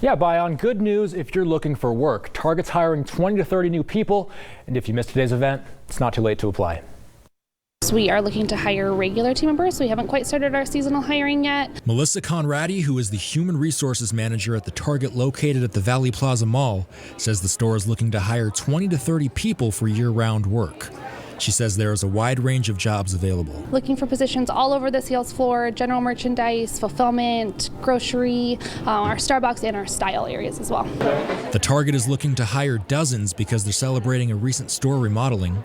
Yeah, Bayan, good news if you're looking for work. Target's hiring 20 to 30 new people, and if you missed today's event, it's not too late to apply. We are looking to hire regular team members, so we haven't quite started our seasonal hiring yet. Melissa Conradi, who is the human resources manager at the Target located at the Valley Plaza Mall, says the store is looking to hire 20 to 30 people for year-round work. She says there is a wide range of jobs available. Looking for positions all over the sales floor, general merchandise, fulfillment, grocery, our Starbucks and our style areas as well. The Target is looking to hire dozens because they're celebrating a recent store remodeling.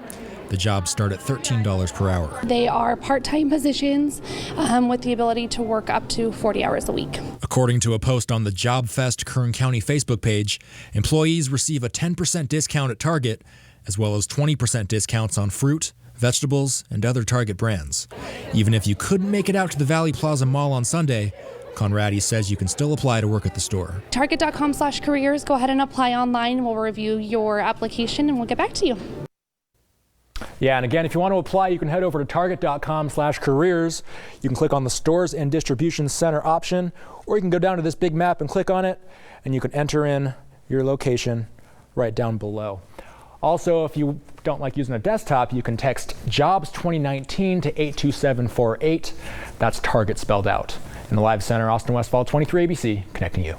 The jobs start at $13 per hour. They are part-time positions with the ability to work up to 40 hours a week. According to a post on the JobFest Kern County Facebook page, employees receive a 10% discount at Target, as well as 20% discounts on fruit, vegetables, and other Target brands. Even if you couldn't make it out to the Valley Plaza Mall on Sunday, Conradi says you can still apply to work at the store. Target.com/careers. Go ahead and apply online. We'll review your application and we'll get back to you. Yeah, and again, if you want to apply, you can head over to target.com/careers. You can click on the Stores and Distribution Center option, or you can go down to this big map and click on it, and you can enter in your location right down below. Also, if you don't like using a desktop, you can text Jobs 2019 to 82748. That's Target spelled out. In the Live Center, Austin Westfall, 23 ABC, connecting you.